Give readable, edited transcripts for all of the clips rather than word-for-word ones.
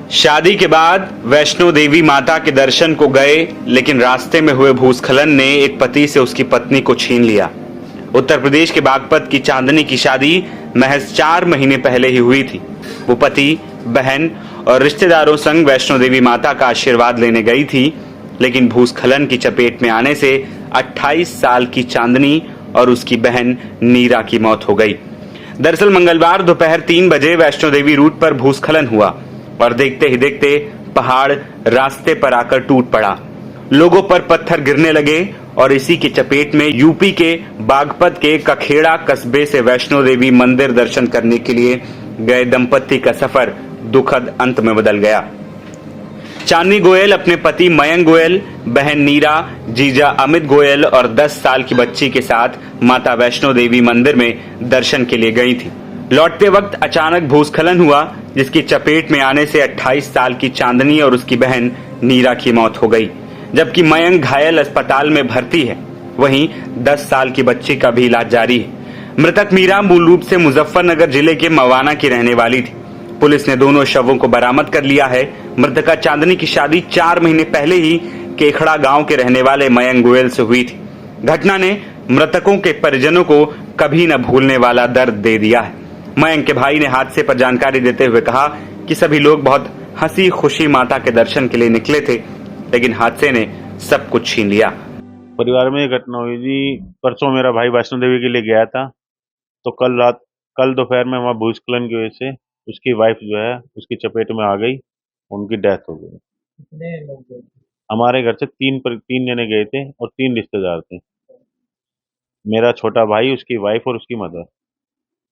शादी के बाद वैष्णो देवी माता के दर्शन को गए, लेकिन रास्ते में हुए भूस्खलन ने एक पति से उसकी पत्नी को छीन लिया। उत्तर प्रदेश के बागपत की चांदनी की शादी महज 4 महीने पहले ही हुई थी। वो पति, बहन और रिश्तेदारों संग वैष्णो देवी माता का आशीर्वाद लेने गई थी, लेकिन भूस्खलन की चपेट में आने से 28 साल की चांदनी और उसकी बहन नीरा की मौत हो गई। दरअसल मंगलवार दोपहर 3 बजे वैष्णो देवी रूट पर भूस्खलन हुआ और देखते ही देखते पहाड़ रास्ते पर आकर टूट पड़ा। लोगों पर पत्थर गिरने लगे और इसी की चपेट में यूपी के बागपत के कखेड़ा कस्बे से वैष्णो देवी मंदिर दर्शन करने के लिए गए दंपत्ति का सफर दुखद अंत में बदल गया। चांदनी गोयल अपने पति मयंक गोयल, बहन नीरा, जीजा अमित गोयल और 10 साल की बच्ची के साथ माता वैष्णो देवी मंदिर में दर्शन के लिए गई थी। लौटते वक्त अचानक भूस्खलन हुआ, जिसकी चपेट में आने से 28 साल की चांदनी और उसकी बहन नीरा की मौत हो गई, जबकि मयंक घायल अस्पताल में भर्ती है। वहीं 10 साल की बच्ची का भी इलाज जारी है। मृतक मीरा मूल रूप से मुजफ्फरनगर जिले के मवाना की रहने वाली थी। पुलिस ने दोनों शवों को बरामद कर लिया है। मृतका चांदनी की शादी 4 महीने पहले ही केखड़ा गांव के रहने वाले मयंक गोयल से हुई थी। घटना ने मृतकों के परिजनों को कभी न भूलने वाला दर्द दे दिया है। मयंक के भाई ने हादसे पर जानकारी देते हुए कहा कि सभी लोग बहुत हंसी खुशी माता के दर्शन के लिए निकले थे, लेकिन हादसे ने सब कुछ छीन लिया। परिवार में ये घटना हुई जी। परसों मेरा भाई वैष्णो देवी के लिए गया था, तो कल दोपहर में वहाँ भूस्खलन की वजह से उसकी वाइफ जो है उसकी चपेट में आ गई, उनकी डेथ हो गई। कितने लोग गए थे? हमारे घर से 3 जने गए थे और 3 रिश्तेदार थे। मेरा छोटा भाई, उसकी वाइफ और उसकी मदर।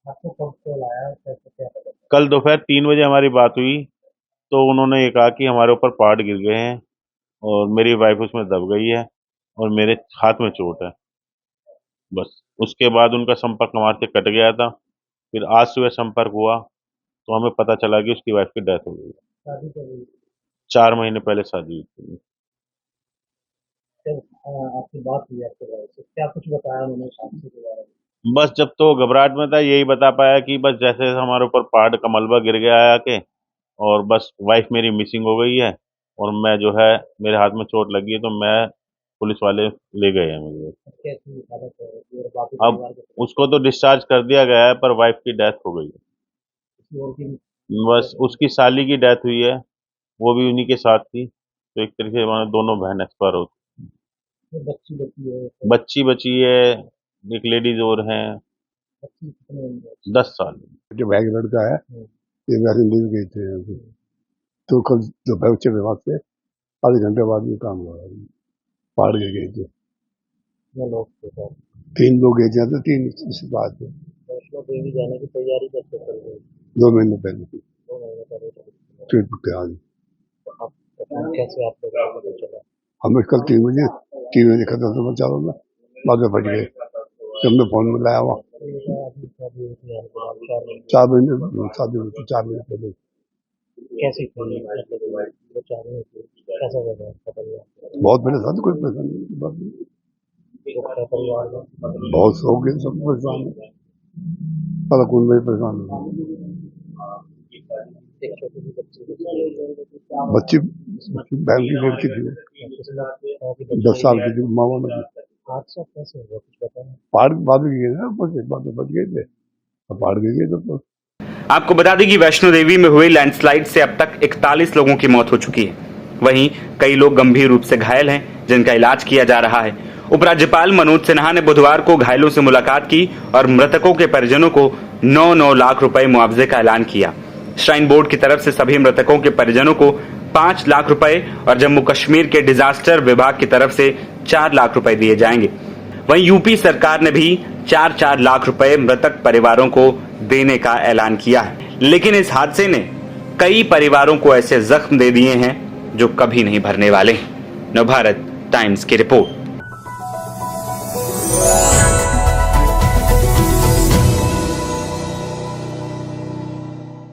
आपको कब कॉल आया? कैसे क्या पता? कल दोपहर 3 बजे हमारी बात हुई, तो उन्होंने ये कहा कि हमारे ऊपर पहाड़ गिर गए हैं और मेरी वाइफ उसमें दब गई है और मेरे हाथ में चोट है। बस उसके बाद उनका संपर्क हमारे से कट गया था। फिर आज सुबह संपर्क हुआ तो हमें पता चला कि उसकी वाइफ की डेथ हो गई। शादी कब हुई? 4 महीने पहले शादी हुई थी। जब आपकी बात हुई आपके भाई से, क्या कुछ बताया उन्होंने शादी के बारे में? बस जब तो घबराहट में था, यही बता पाया कि बस जैसे हमारे ऊपर पहाड़ का मलबा गिर गया है आके, और बस वाइफ मेरी मिसिंग हो गई है और मैं जो है मेरे हाथ में चोट लगी है, तो मैं पुलिस वाले ले गए हैं मुझे। कैसी हालत है और बाकी अब परिवार के उसको तो डिस्चार्ज कर दिया गया है, पर वाइफ की डेथ हो गई है। किसी और की? बस उसकी साली की डेथ हुई है, वो भी उन्हीं के साथ थी, तो एक तरीके से हमारे दोनों बहन एक्सपायर हो। बच्ची बची है? बच्ची बची है, एक लेडीज और हैं। बच्ची कितने उम्र है? 10 साल। जो भाई का लड़का है, ये वैसे लीव गए थे यहाँ से। तो कल दोपहर चले वहां से आधे घंटे बाद ये काम हुआ, पहाड़ गिर गए थे। कितने लोग थे सर? 3 लोग गए थे, तो 3 इसके बाद वैष्णो देवी जाने की तैयारी कैसे कर रही? 2 महीने पहले 2 महीने पहले ट्रिप पे आज कैसे आप लोगों को पता चला? हमें कल 3 बजे खत्म तो चारों में बाद में बच गए। जब मैं फोन में लाया वहाँ 4 महीने पहले। कैसी थी वो चाहने की? कैसा लगा आपका परिवार? बहुत परेशान, कोई परेशान नहीं, परिवार में बहुत शौक है, सब परेशान है, पर कौन नहीं परेशान है। एक छोटी सी बच्ची बहन की लड़की थी, 10 साल की थी, मामा ने हादसा कैसे हुआ कुछ बताएं? पहाड़ बाद में गिरे ना, बच गए थे, पहाड़ गिर गए तो। आपको बता दें कि वैष्णो देवी में हुई लैंडस्लाइड से अब तक 41 लोगों की मौत हो चुकी है। वहीं कई लोग गंभीर रूप से घायल हैं, जिनका इलाज किया जा रहा है। उपराज्यपाल मनोज सिन्हा ने बुधवार को घायलों से मुलाकात की और मृतकों के परिजनों को 9-9 लाख रुपए मुआवजे का ऐलान किया। श्राइन बोर्ड की तरफ से सभी मृतकों के परिजनों को 5 लाख रुपए और जम्मू कश्मीर के डिजास्टर विभाग की तरफ से 4 लाख रुपए दिए जाएंगे। वहीं यूपी सरकार ने भी 4-4 लाख रुपए मृतक परिवारों को देने का ऐलान किया है। लेकिन इस हादसे ने कई परिवारों को ऐसे जख्म दे दिए हैं जो कभी नहीं भरने वाले। नवभारत टाइम्स की रिपोर्ट।